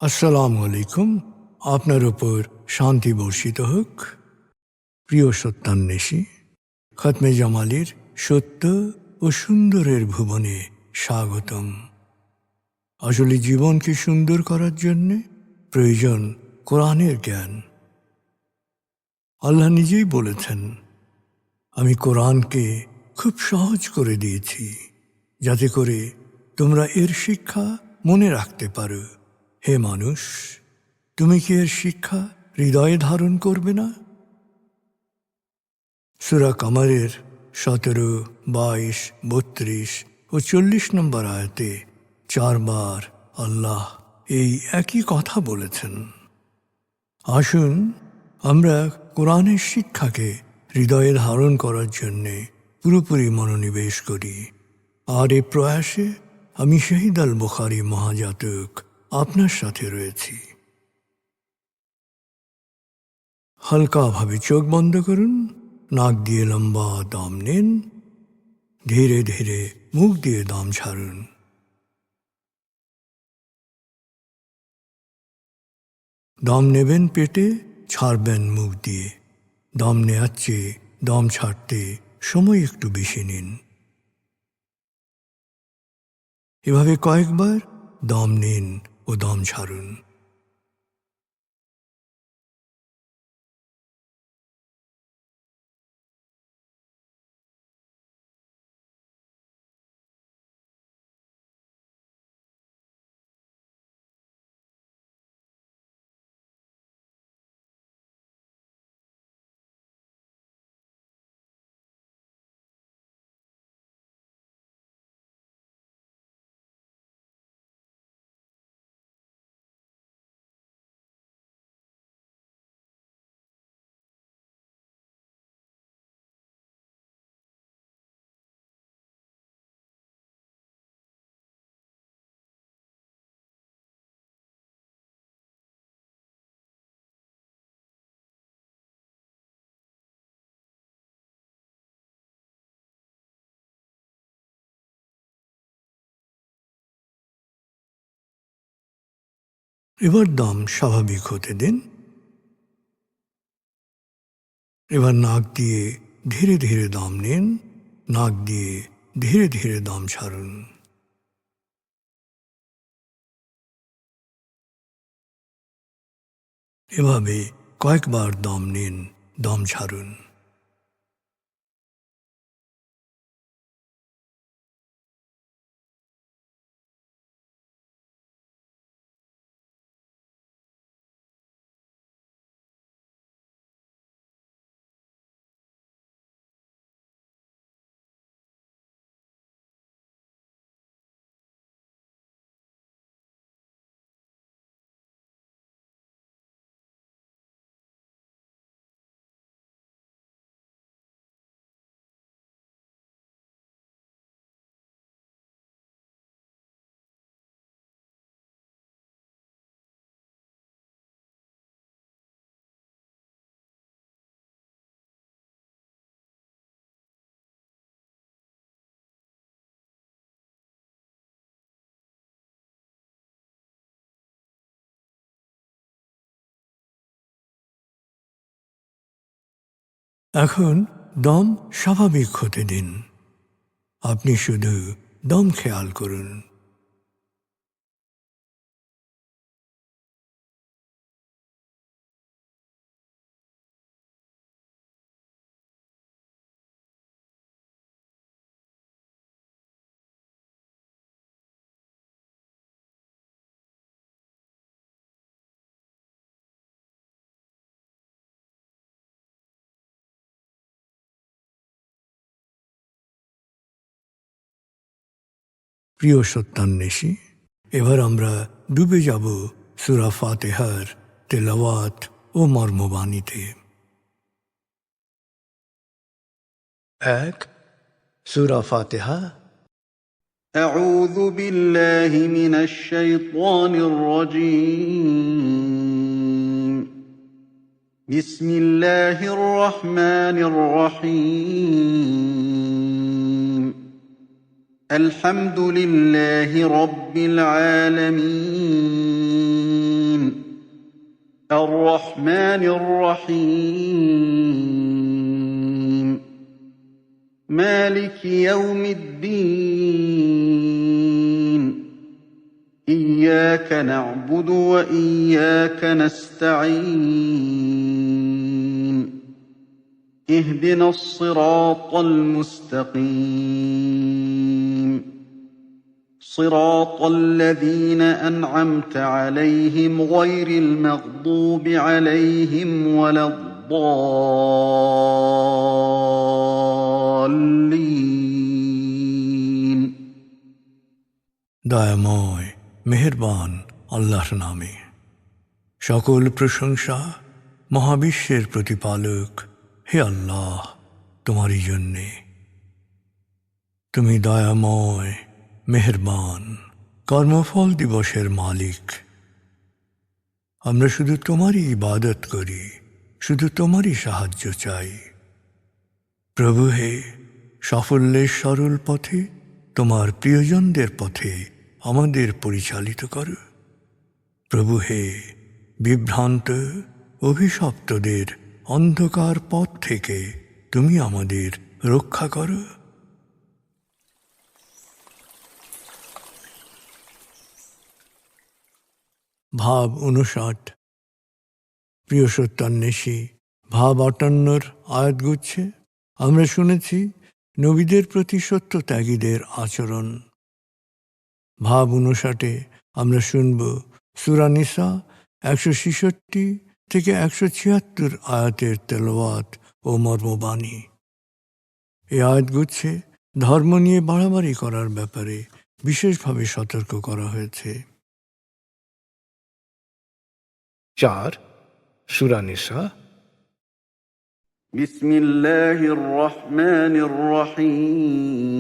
আসসালামু আলাইকুম। আপনার উপর শান্তি বর্ষিত হোক। প্রিয় সত্যান্বেষী, খতমে জামালির সত্য ও সুন্দরের ভুবনে স্বাগতম। আসলে জীবনকে সুন্দর করার জন্য প্রয়োজন কোরআনের জ্ঞান। আল্লাহ নিজেই বলেছেন, আমি কোরআনকে খুব সহজ করে দিয়েছি যাতে করে তোমরা এর শিক্ষা মনে রাখতে পারো। হে মানুষ, তুমি কি এর শিক্ষা হৃদয়ে ধারণ করবে না? সূরা কামারের 17, 22, 32 ও 40 নম্বর আয়াতে 4 বার আল্লাহ এই একই কথা বলেছেন। আসুন আমরা কোরআনের শিক্ষাকে হৃদয়ে ধারণ করার জন্যে পুরোপুরি মনোনিবেশ করি। আর এ প্রয়াসে আমি শহীদ আল বুখারী মহাজাতক আপনার সাথে রয়েছি। হালকাভাবে চোখ বন্ধ করুন, নাক দিয়ে লম্বা দম নিন, ধীরে ধীরে মুখ দিয়ে দম ছাড়ুন। দম নেবেন পেটে, ছাড়বেন মুখ দিয়ে। দম নেওয়ার চেয়ে দম ছাড়তে সময় একটু বেশি নিন। এভাবে কয়েকবার দম নিন ও দম ছাড়ুন। এবার দম স্বাভাবিক হতে দিন। এবার নাক দিয়ে ধীরে ধীরে দম নিন, নাক দিয়ে ধীরে ধীরে দম ছাড়ুন। এভাবে কয়েকবার দম নিন, দম ছাড়ুন। এখন দম স্বাভাবিক হতে দিন। আপনি শুধু দম খেয়াল করুন। প্রিয় সত্যান্বেষী, এবার আমরা ডুবে যাব সূরা ফাতিহার তেলাওয়াত ও মর্মবাণীতে। 1, সূরা ফাতিহা। أعوذ بالله من الشيطان الرجيم. بسم الله الرحمن الرحيم. الحمد لله رب العالمين. الرحمن الرحيم مالك يوم الدين إياك نعبد وإياك نستعين اهدنا الصراط المستقيم صراط الذين أنعمت عليهم غير المغضوب عليهم ولا الضالين দয়াময় মেহেরবান আল্লাহর নামে। সকল প্রশংসা মহাবিশ্বের প্রতিপালক হে আল্লাহ তোমারই জন্যে। তুমি দয়াময় মেহেরবান কর্মফল দিবসের মালিক। আমরা শুধু তোমারই ইবাদত করি, শুধু তোমারই সাহায্য চাই। প্রভু হে, সাফল্যের সরল পথে তোমার প্রিয়জনদের পথে আমাদের পরিচালিত করো। প্রভু হে, বিভ্রান্ত অভিশপ্তদের অন্ধকার পথ থেকে তুমি আমাদের রক্ষা করো। ভাব 59। প্রিয় সত্যান্বেষী, ভাব 58 আয়াতগুচ্ছে আমরা শুনেছি নবীদের প্রতি সত্যত্যাগীদের আচরণ। ভাব 59 আমরা শুনব সূরা নিসা 166 থেকে 176 আয়াতের তেলাওয়াত ও মর্মবাণী। এই আয়াতগুচ্ছে ধর্ম নিয়ে বাড়াবাড়ি করার ব্যাপারে বিশেষভাবে সতর্ক করা হয়েছে। 4 সূরা নিসা। بسم الله الرحمن الرحيم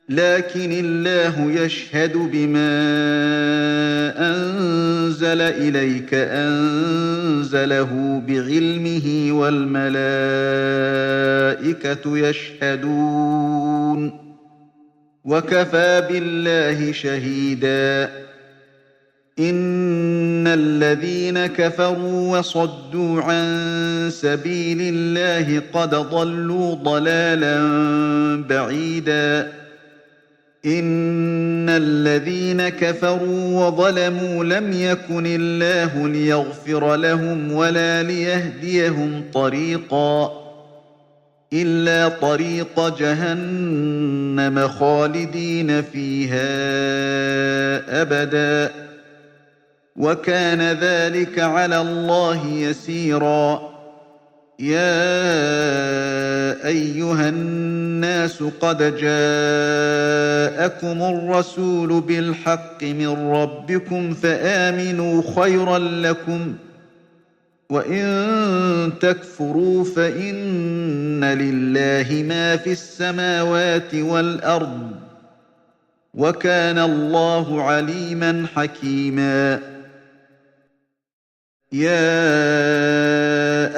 لكن الله يشهد بما أنزل إليك أنزله بعلمه والملائكة يشهدون وكفى بالله شهيدا إن الذين كفروا وصدوا عن سبيل الله قد ضلوا ضلالا بعيدا إن الذين كفروا وظلموا لم يكن الله ليغفر لهم ولا ليهديهم طريقا إلا طريق جهنم خالدين فيها أبدا وكان ذلك على الله يسيرا يا أيها الناس قد جاءكم الرسول بالحق من ربكم فآمنوا خيرا لكم وإن تكفروا فإن لله ما في السماوات والأرض وكان الله عليما حكيما يا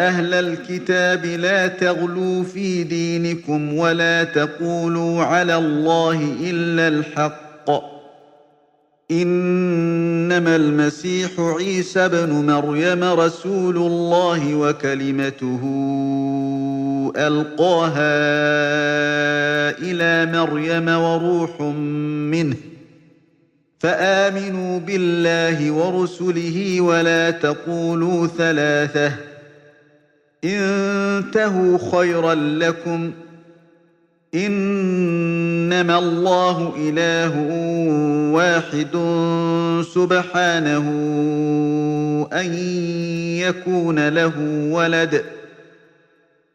أهل الكتاب لا تغلوا في دينكم ولا تقولوا على الله إلا الحق إنما المسيح عيسى بن مريم رسول الله وكلمته ألقاها إلى مريم وروح منه فآمنوا بالله ورسله ولا تقولوا ثلاثة انتهوا خيرا لكم إنما الله إله واحد سبحانه أن يكون له ولد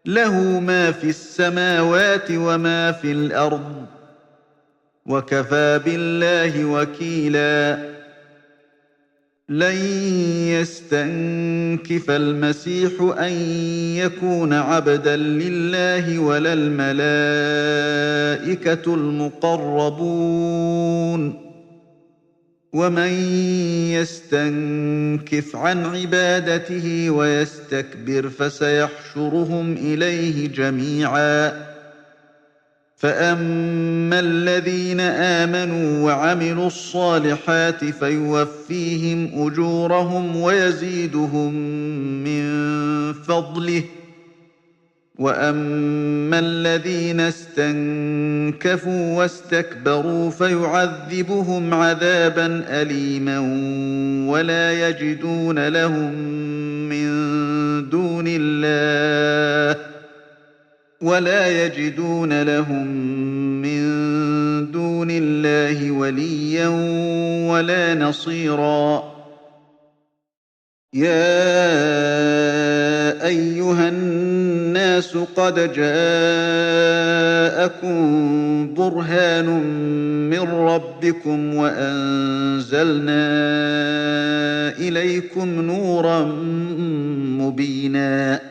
له ما في السماوات وما في الأرض وكفى بالله وكيلا لن يستنكف المسيح أن يكون عبدا لله ولا الملائكة المقربون ومن يستنكف عن عبادته ويستكبر فسيحشرهم إليه جميعا فأما الذين آمنوا وعملوا الصالحات فيوفيهم أجورهم ويزيدهم من فضله وأما الذين استنكفوا واستكبروا فيعذبهم عذابا أليما ولا يجدون لهم من دون الله وليا ولا نصيرا يا أيها الناس قد جاءكم برهان من ربكم وأنزلنا إليكم نورا مبينا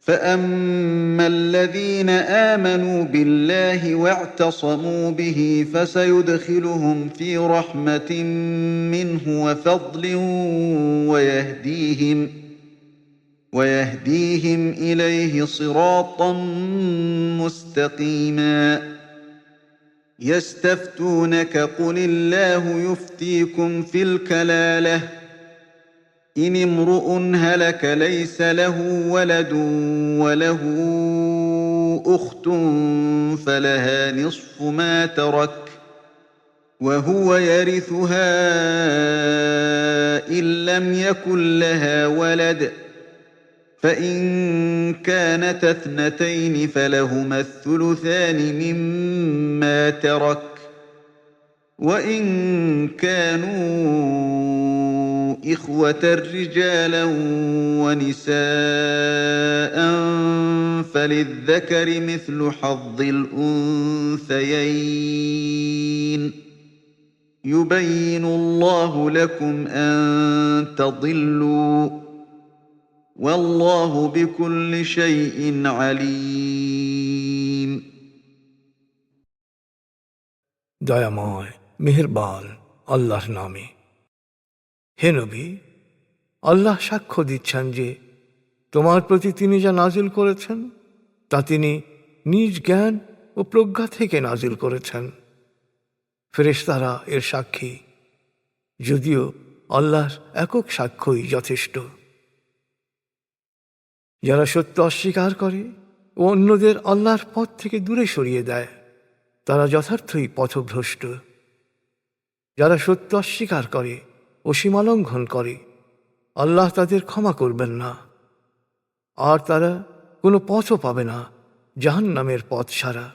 فأما الذين آمنوا بالله واعتصموا به فسيدخلهم في رحمة منه وفضل ويهديهم إليه صراطا مستقيما يستفتونك قل الله يفتيكم في الكلالة إن امرؤ هلك ليس له ولد وله أخت فلها نصف ما ترك وهو يرثها إن لم يكن لها ولد فإن كانت اثنتين فلهما الثلثان مما ترك وإن كانوا إخوة رجالا ونساء فللذكر مثل حظ الأنثيين يبين الله لكم أن تضلوا والله بكل شيء عليم দয়াময় মেহেরবান আল্লাহর নামে। হে নবী, আল্লাহ সাক্ষ্য দিচ্ছেন যে তোমার প্রতি তিনি যা নাজিল করেছেন তা তিনি নিজ জ্ঞান ও প্রজ্ঞা থেকে নাজিল করেছেন। ফেরেশতারা এর সাক্ষী, যদিও আল্লাহর একক সাক্ষ্যই যথেষ্ট। যারা সত্য অস্বীকার করে ও অন্যদের আল্লাহর পথ থেকে দূরে সরিয়ে দেয় তারা যথার্থই পথভ্রষ্ট। যারা সত্য অস্বীকার করে ও সীমালঙ্ঘন করে আল্লাহ তাদের ক্ষমা করবেন না, আর তারা কোনো পথও পাবে না জাহান্নামের পথ ছাড়া।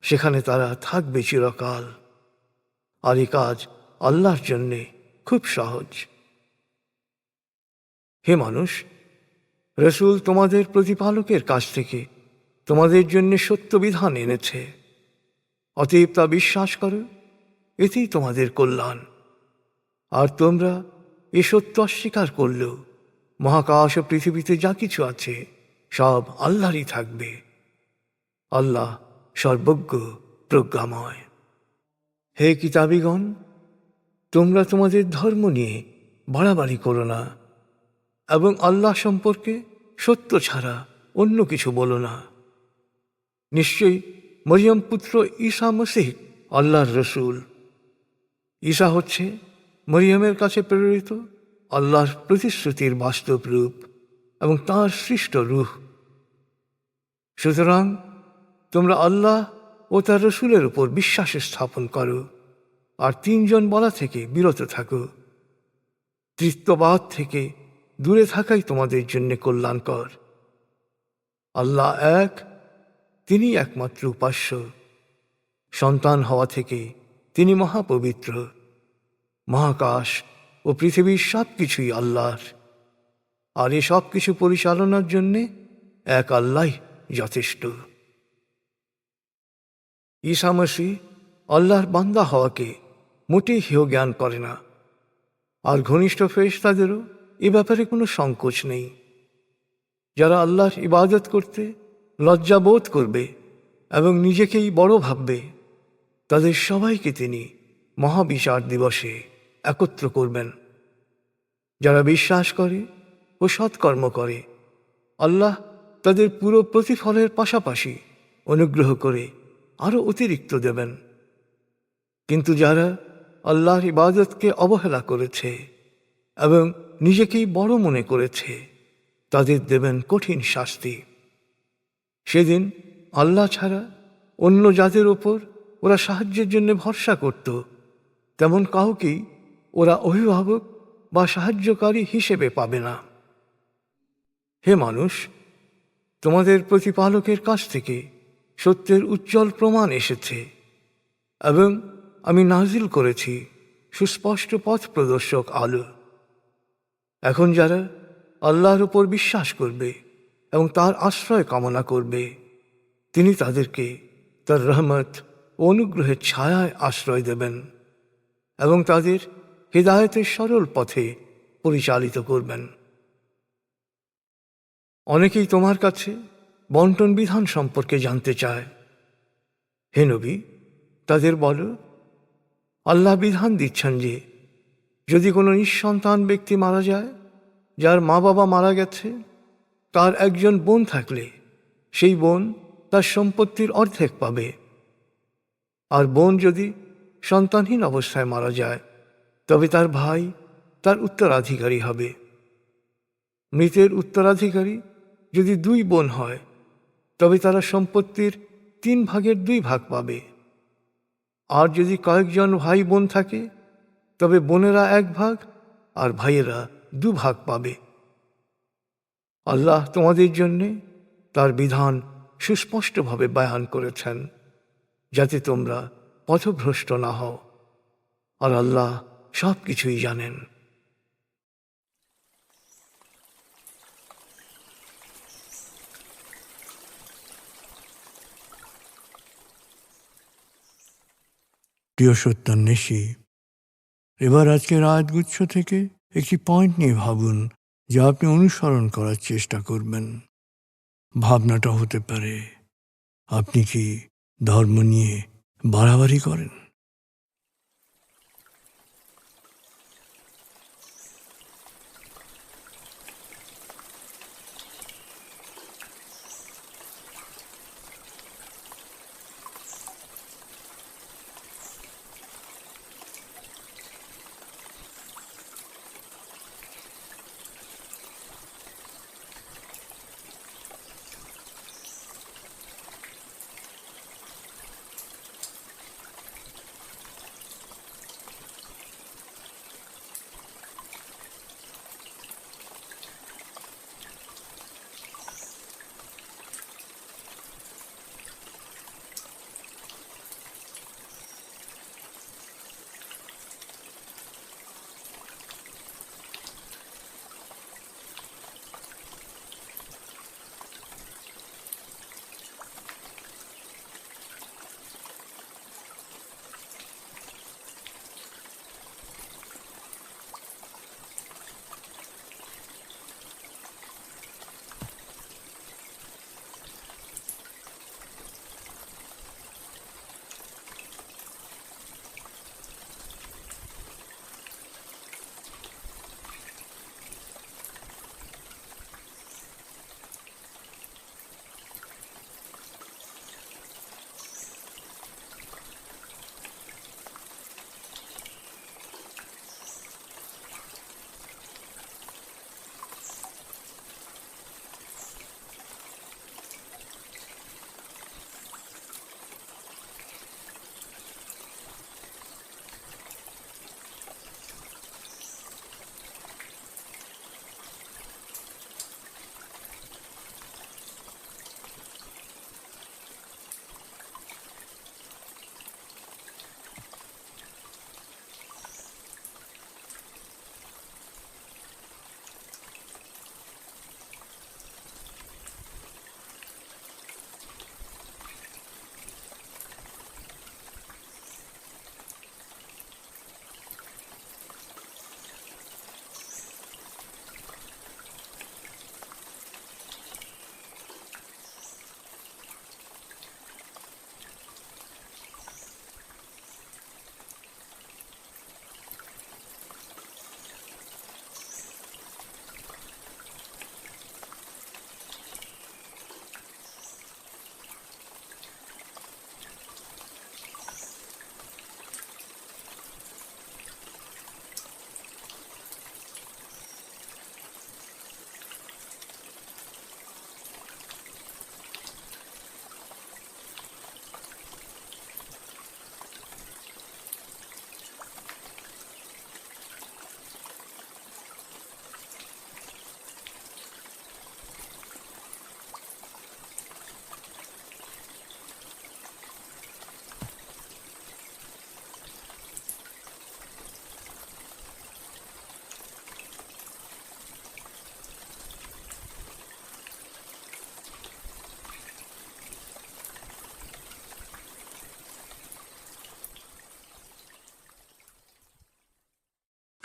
সেখানে তারা থাকবে চিরকাল। আর এই কাজ আল্লাহর জন্যে খুব সহজ। হে মানুষ, রসুল তোমাদের প্রতিপালকের কাছ থেকে তোমাদের জন্য সত্য বিধান এনেছে, অতএব তা বিশ্বাস করো, এতেই তোমাদের কল্যাণ। আর তোমরা এ সত্য অস্বীকার করলেও মহাকাশ ও পৃথিবীতে যা কিছু আছে সব আল্লাহরই থাকবে। আল্লাহ সর্বজ্ঞ প্রজ্ঞাময়। হে কিতাবীগণ, তোমরা তোমাদের ধর্ম নিয়ে বাড়াবাড়ি করো না এবং আল্লাহ সম্পর্কে সত্য ছাড়া অন্য কিছু বলো না। নিশ্চয়ই মরিয়ম পুত্র ঈসা মসীহ আল্লাহর রসুল। ঈসা হচ্ছে মরিয়মের কাছে প্রেরিত আল্লাহর প্রতিশ্রুতির বাস্তব রূপ এবং তাঁর সৃষ্ট রূহ। সুতরাং তোমরা আল্লাহ ও তার রসুলের উপর বিশ্বাস স্থাপন করো আর তিনজন বলা থেকে বিরত থাকো। তৃতীয়বাদ থেকে দূরে থাকাই তোমাদের জন্য কল্যাণকর। আল্লাহ এক, তিনি একমাত্র উপাস্য। সন্তান হওয়া থেকে তিনি মহাপবিত্র। মহাকাশ ও পৃথিবীর সব কিছুই আল্লাহর, আর এ সব কিছু পরিচালনার জন্যে এক আল্লাহ যথেষ্ট। ঈসা মসীহ আল্লাহর বান্দা হওয়াকে মোটেই হেয় জ্ঞান করে না, আর ঘনিষ্ঠ ফেরেশতাদেরও এ ব্যাপারে কোনো সংকোচ নেই। যারা আল্লাহর ইবাদত করতে লজ্জাবোধ করবে এবং নিজেকেই বড় ভাববে তাদের সবাইকে তিনি মহাবিচার দিবসে একত্র করবেন। যারা বিশ্বাস করে ও সৎকর্ম করে আল্লাহ তাদের পুরো প্রতিফলের পাশাপাশি অনুগ্রহ করে আরো অতিরিক্ত দেবেন। কিন্তু যারা আল্লাহর ইবাদতকে অবহেলা করেছে এবং নিজেকেই বড় মনে করেছে, তাদের দেবেন কঠিন শাস্তি। সেদিন আল্লাহ ছাড়া অন্য যাদের ওপর ওরা সাহায্যের জন্য ভরসা করত, তেমন কাউকেই ওরা অভিভাবক বা সাহায্যকারী হিসেবে পাবে না। হে মানুষ, তোমাদের প্রতিপালকের কাছ থেকে সত্যের উজ্জ্বল প্রমাণ এসেছে এবং আমি নাজিল করেছি সুস্পষ্ট পথ প্রদর্শক আলো। এখন যারা আল্লাহর উপর বিশ্বাস করবে এবং তার আশ্রয় কামনা করবে, তিনি তাদেরকে তার রহমত ও অনুগ্রহের ছায়ায় আশ্রয় দেবেন এবং তাদের হিদায়াতের সরল পথে পরিচালিত করবেন। অনেকেই তোমার কাছে বন্টন বিধান সম্পর্কে জানতে চায়। হে নবী, তাদের বলো, আল্লাহ বিধান দিচ্ছেন যে যদি কোনো নিঃসন্তান ব্যক্তি মারা যায়, যার মা বাবা মারা গেছে, তার একজন বোন থাকলে সেই বোন তার সম্পত্তির অর্ধেক পাবে। আর বোন যদি সন্তানহীন অবস্থায় মারা যায়, তবে তার ভাই তার উত্তরাধিকারী হবে। মৃতের উত্তরাধিকারী যদি 2 বোন হয়, তবে তারা সম্পত্তির 3/2 পাবে। আর যদি কয়েকজন ভাই বোন থাকে, তবে বোনেরা 1 ভাগ আর ভাইয়েরা 2 ভাগ পাবে। আল্লাহ তোমাদের জন্যে তার বিধান সুস্পষ্টভাবে বয়ান করেছেন, যাতে তোমরা পথভ্রষ্ট না হও। আর আল্লাহ সব কিছুই জানেন। প্রিয় সত্যান্বেষী, এবার আজকের আয়াতগুচ্ছ থেকে একটি পয়েন্ট নিয়ে ভাবুন, যা আপনি অনুসরণ করার চেষ্টা করবেন। ভাবনাটা হতে পারে, আপনি কি ধর্ম নিয়ে বাড়াবাড়ি করেন?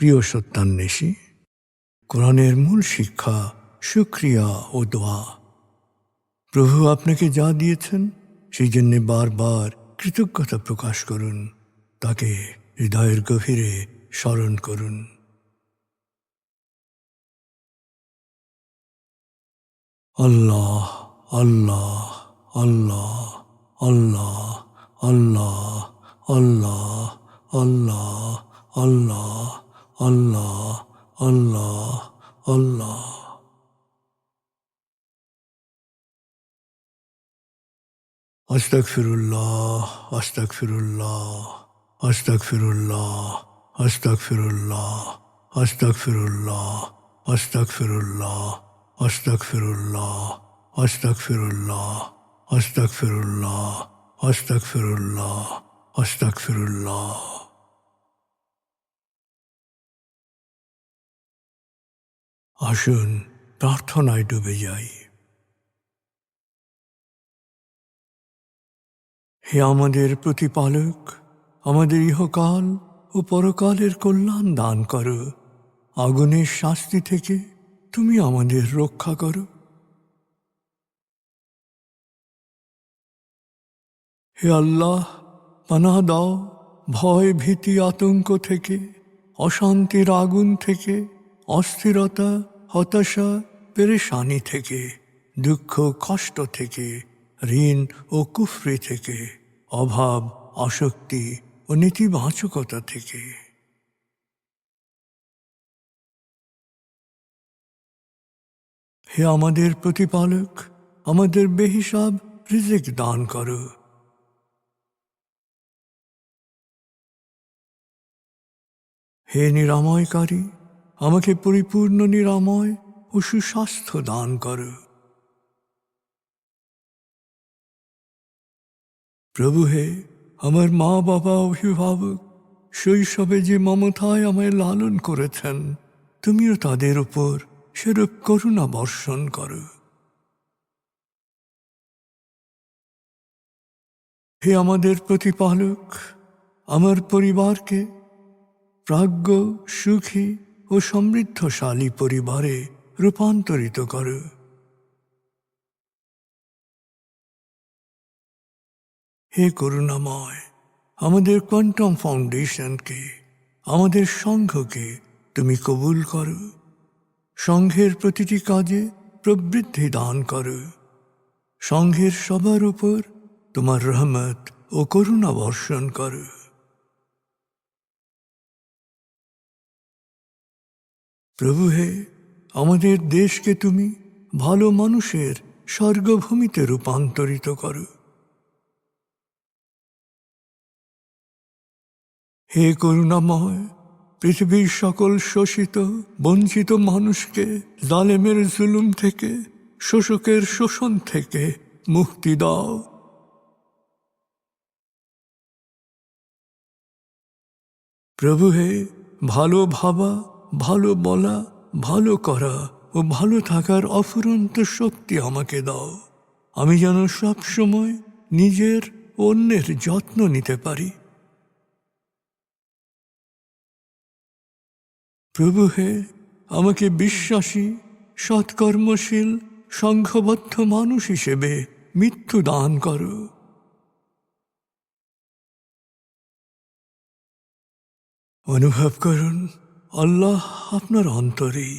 প্রিয় সত্যান্বেষী, কোরআনের মূল শিক্ষা শুকরিয়া ও দোয়া। প্রভু আপনাকে যা দিয়েছেন সেই জন্যে বারবার কৃতজ্ঞতা প্রকাশ করুন, তাকে হৃদয়ের গভীরে স্মরণ করুন। আল্লাহ আল্লাহ আল্লাহ আল্লাহ আল্লাহ আল্লাহ আল্লাহ আল্লাহ আল্লাহ আল্লাহ আল্লাহ। আস্তাগফিরুল্লাহ আস্তাগফিরুল্লাহ আস্তাগফিরুল্লাহ আস্তাগফিরুল্লাহ আস্তাগফিরুল্লাহ আস্তাগফিরুল্লাহ আস্তাগফিরুল্লাহ আস্তাগফিরুল্লাহ আস্তাগফিরুল্লাহ আস্তাগফিরুল্লাহ আস্তাগফিরুল্লাহ। আসুন প্রার্থনায় ডুবে যাই। হে আমাদের প্রতিপালক, আমাদের ইহকাল ও পরকালের কল্যাণ দান করো। আগুনের শাস্তি থেকে তুমি আমাদের রক্ষা করো। হে আল্লাহ, পানাহ দাও ভয় ভীতি আতঙ্ক থেকে, অশান্তির আগুন থেকে, অস্থিরতা হতাশা পেরেশানি থেকে, দুঃখ কষ্ট থেকে, ঋণ ও কুফরি থেকে, অভাব আসক্তি ও নেতিবাচকতা থেকে। হে আমাদের প্রতিপালক, আমাদের বেহিসাব রিজিক দান করো। হে নিরাময়কারী, আমাকে পরিপূর্ণ নিরাময় ও সুস্বাস্থ্য দান করো। প্রভু হে, আমার মা বাবা অভিভাবক শৈশবে যে মমতায় আমায় লালন করেছেন, তুমিও তাদের উপর সেরূপ করুণা বর্ষণ করো। হে আমাদের প্রতিপালক, আমার পরিবারকে প্রাজ্ঞ সুখী ও সমৃদ্ধশালী পরিবারে রূপান্তরিত করো। হে করুণাময়, আমাদের কোয়ান্টাম ফাউন্ডেশনকে, আমাদের সংঘকে তুমি কবুল করো। সংঘের প্রতিটি কাজে প্রবৃদ্ধি দান করো। সংঘের সবার উপর তোমার রহমত ও করুণা বর্ষণ করো। প্রভু হে, আমাদের দেশকে তুমি ভালো মানুষের স্বর্গভূমিতে রূপান্তরিত করো। হে করুণাময়, পৃথিবীর সকল শোষিত বঞ্চিত মানুষকে জালেমের জুলুম থেকে, শোষকের শোষণ থেকে মুক্তি দাও। প্রভু হে, ভালো ভাবা, ভালো বলা, ভালো করা ও ভালো থাকার অফুরন্ত শক্তি আমাকে দাও। আমি যেন সব সময় নিজের অন্যের যত্ন নিতে পারি। প্রভু হে, আমাকে বিশ্বাসী সৎকর্মশীল সংঘবদ্ধ মানুষ হিসেবে মৃত্যু দান করো। অনুভব করুন, আল্লাহ আপনার অন্তরেই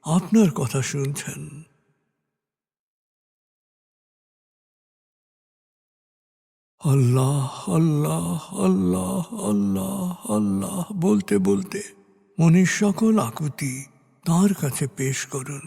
আপনার কথা শুনছেন। আল্লাহ আল্লাহ আল্লাহ আল্লাহ আল্লাহ বলতে বলতে মনের সকল আকুতি তাঁর কাছে পেশ করুন।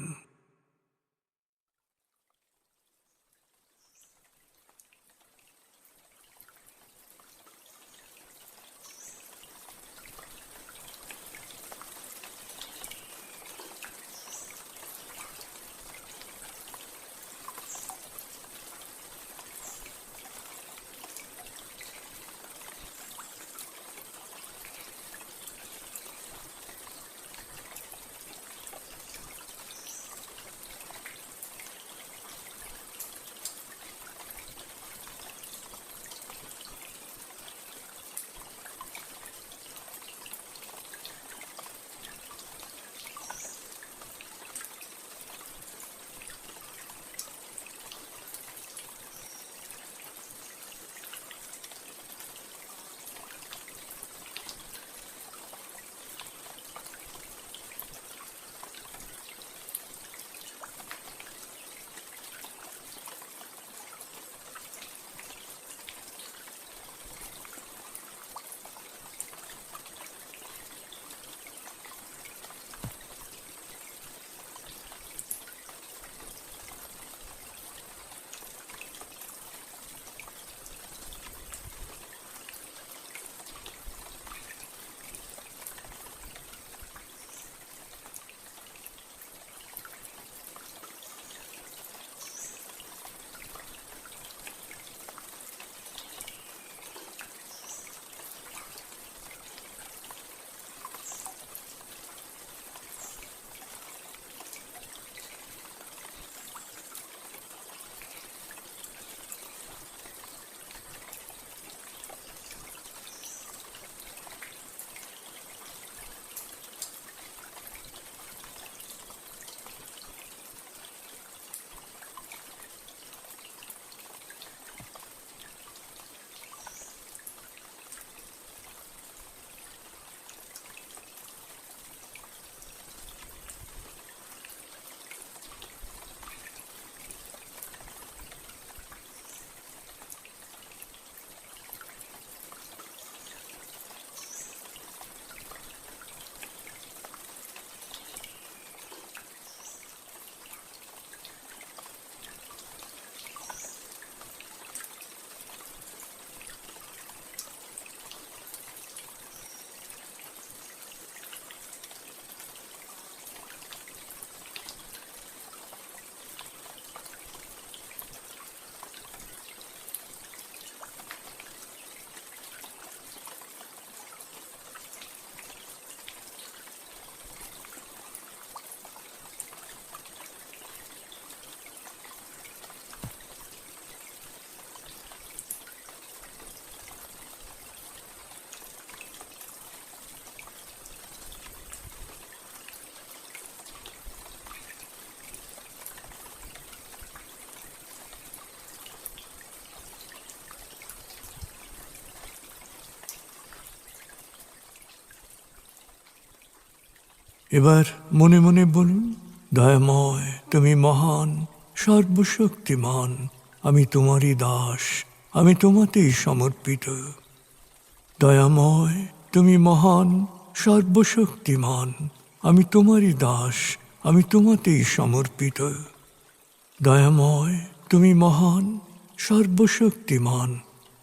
এবার মনে মনে বলুন, দয়াময় তুমি মহান, সর্বশক্তিমান, আমি তোমারই দাস, আমি তোমাতেই সমর্পিত। দয়াময় তুমি মহান, সর্বশক্তিমান, আমি তোমারই দাস, আমি তোমাতেই সমর্পিত। দয়াময় তুমি মহান, সর্বশক্তিমান,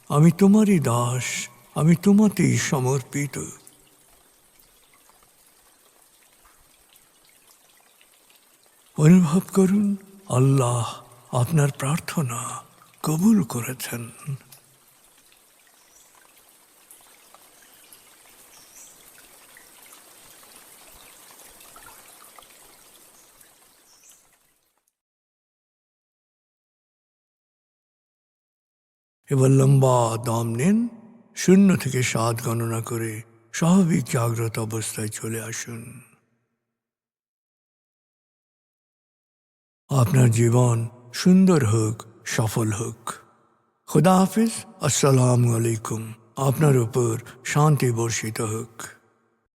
আমি তোমারই দাস, আমি তোমাতেই সমর্পিত। অনুভব করুন আল্লাহ আপনার প্রার্থনা কবুল করেছেন। এবার লম্বা দম নিন, 0 থেকে 7 গণনা করে স্বাভাবিক জাগ্রত অবস্থায় চলে আসুন। আপনার জীবন সুন্দর হোক, সফল হোক। খুদা হাফিজ। আসসালামু আলাইকুম। আপনার উপর শান্তি বর্ষিত হোক।